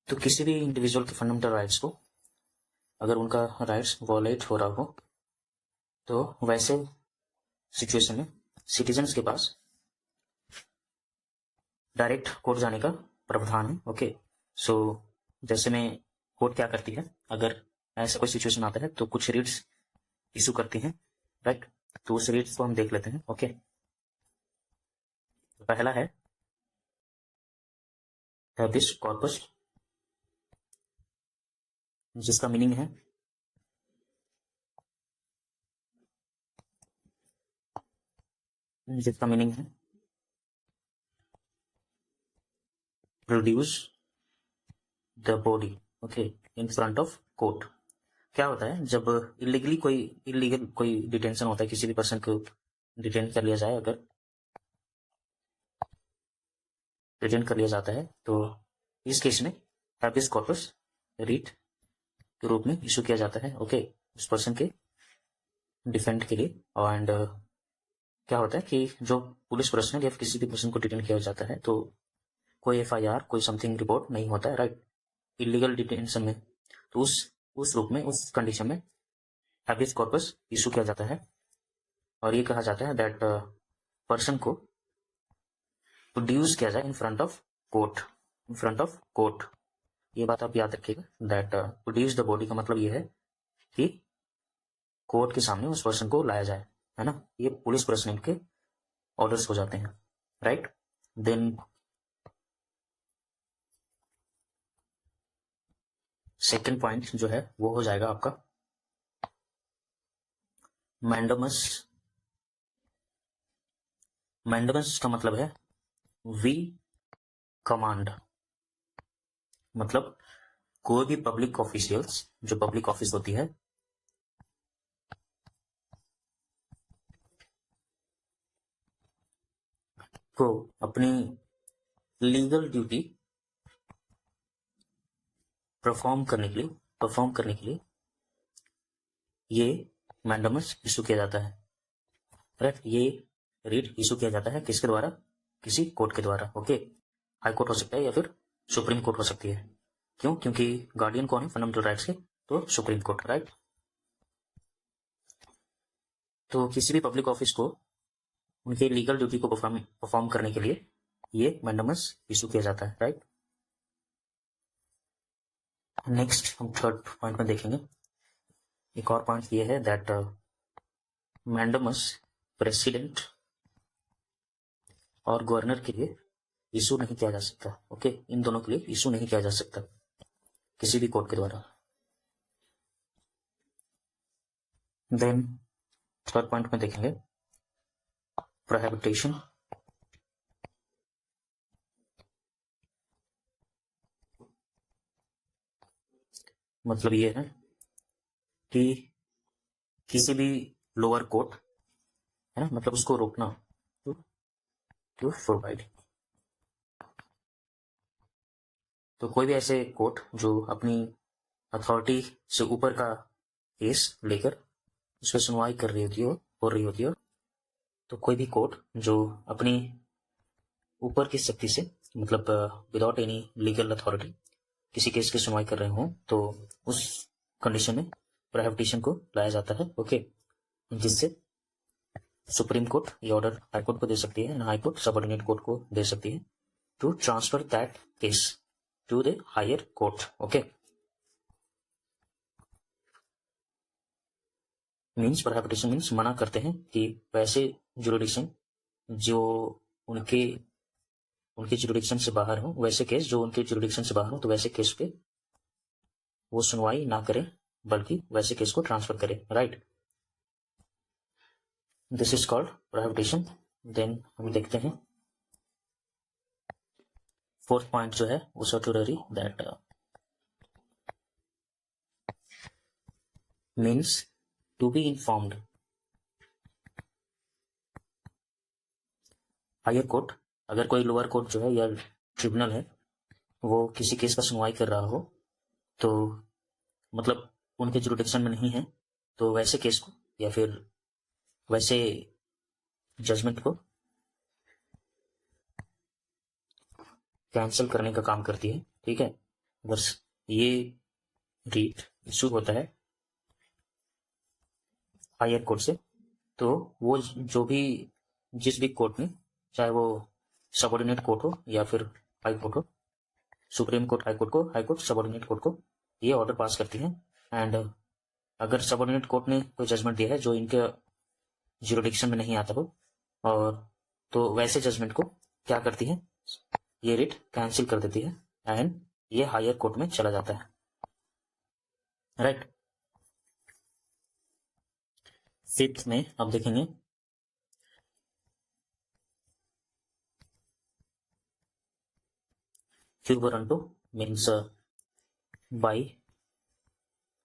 तो किसी भी इंडिविजुअल के फंडामेंटल राइट्स को अगर उनका राइट्स वॉलेट हो रहा हो तो वैसे सिचुएशन में सिटीजन्स के पास डायरेक्ट कोर्ट जाने का प्रावधान है। ओके, सो जैसे में कोर्ट क्या करती है, अगर ऐसा कोई सिचुएशन आता है तो कुछ रीट्स इशू करती हैं, राइट। तो उस रीट्स को हम देख लेते हैं। ओके, पहला है हैबिस कॉर्पस, जिसका मीनिंग है produce the body okay in front of court. क्या होता है, जब इलीगल कोई डिटेंशन होता है, किसी भी पर्सन को डिटेन कर लिया जाए, अगर डिटेन कर लिया जाता है तो इस केस में हैबिस कॉर्पस रीट के रूप में इशू किया जाता है। ओके, उस पर्सन के डिफेंड के लिए। एंड क्या होता है कि जो पुलिस पर्सनल या किसी भी पर्सन को डिटेन किया जाता है तो कोई FIR, कोई समथिंग रिपोर्ट नहीं होता है, राइट, इलीगल डिटेंशन में। तो उस रूप में, उस कंडीशन में हैबिस कॉर्पस इशू किया जाता है और ये कहा जाता है दैट पर्सन को प्रोड्यूस किया जाए इन फ्रंट ऑफ कोर्ट। ये बात आप याद रखिएगा, दैट प्रोड्यूस द बॉडी का मतलब ये है कि कोर्ट के सामने उस पर्सन को लाया जाए, है ना। ये पुलिस पर्सनल के ऑर्डर्स हो जाते हैं, राइट। देन सेकंड पॉइंट जो है वो हो जाएगा आपका मैंडमस। मैंडमस का मतलब है वी कमांड, मतलब कोई भी पब्लिक ऑफिशियल्स, जो पब्लिक ऑफिस होती है, को अपनी लीगल ड्यूटी परफॉर्म करने के लिए ये मैंडमस इशू किया जाता है, राइट। ये रीट इशू किया जाता है किसके द्वारा, किसी कोर्ट के द्वारा। ओके, हाई कोर्ट हो सकता है या फिर सुप्रीम कोर्ट हो सकती है। क्यों? क्योंकि गार्डियन कौन है फंडामेंटल राइट्स के, तो सुप्रीम कोर्ट, राइट। तो किसी भी पब्लिक ऑफिस को उनके लीगल ड्यूटी को परफॉर्म करने के लिए ये मैंडमस इशू किया जाता है, राइट। नेक्स्ट हम थर्ड पॉइंट में देखेंगे। एक और पॉइंट ये है दैट मैंडमस प्रेसिडेंट और गवर्नर के लिए इशू नहीं किया जा सकता। ओके, इन दोनों के लिए इशू नहीं किया जा सकता किसी भी कोर्ट के द्वारा। देन थर्ड पॉइंट में देखेंगे प्रोहिबिटेशन। मतलब ये है कि किसी भी लोअर कोर्ट, है ना, मतलब उसको रोकना, टू प्रोवाइड। तो कोई भी ऐसे कोर्ट जो अपनी अथॉरिटी से ऊपर का केस लेकर उस पर सुनवाई कर रही होती है, तो कोई भी कोर्ट जो अपनी ऊपर की शक्ति से, मतलब विदाउट एनी लीगल अथॉरिटी किसी केस की सुनवाई कर रहे हो, तो उस कंडीशन में प्रोहिबिटेशन को लाया जाता है। ओके, जिससे सुप्रीम कोर्ट ये ऑर्डर हाई कोर्ट को दे सकती है, हाई कोर्ट सबऑर्डिनेट कोर्ट को दे सकती है to transfer that case to the higher court. Okay, means prohibition means मना करते हैं कि वैसे जुरिडिक्शन जो उनके जुरिडिक्शन से बाहर हो, वैसे केस जो उनके जुरिडिक्शन से बाहर हो, तो वैसे केस पे वो सुनवाई ना करें, बल्कि वैसे केस को ट्रांसफर करें, right. This is called prohibition. Then हम देखते हैं फोर्थ पॉइंट जो है वो certiorari, that means to be informed. Higher court, अगर कोई लोअर कोर्ट जो है या ट्रिब्यूनल है वो किसी केस का सुनवाई कर रहा हो, तो मतलब उनके जुरिडिक्शन में नहीं है, तो वैसे केस को या फिर वैसे जजमेंट को कैंसिल करने का काम करती है, ठीक है। अगर ये रीट इशू होता है हायर कोर्ट से, तो वो जो भी जिस भी कोर्ट में, चाहे वो सबऑर्डिनेट कोर्ट हो या फिर हाई कोर्ट हो, supreme court high court subordinate court को ये ऑर्डर पास करती है। एंड अगर सबऑर्डिनेट कोर्ट ने कोई जजमेंट दिया है जो इनके ज्यूरिडिक्शन में नहीं आता हो, और तो वैसे जजमेंट को क्या करती है, ये रिट कैंसिल कर देती है एंड ये हायर कोर्ट में चला जाता है, राइट। फिफ्थ में अब देखेंगे quo warranto means by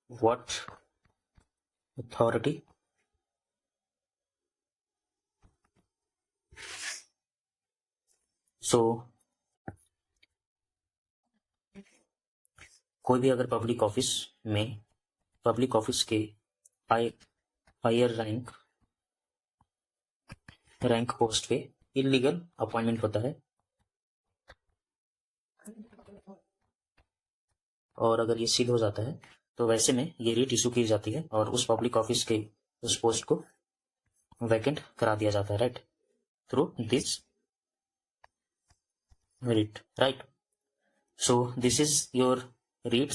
what authority so कोई भी अगर पब्लिक ऑफिस के हायर रैंक पोस्ट पे इलीगल अपॉइंटमेंट होता है, और अगर ये सील हो जाता है तो वैसे में ये रीट इशू की जाती है और उस पब्लिक ऑफिस के उस पोस्ट को वैकेंट करा दिया जाता है, right, through this writ, right. So this is your रीट्स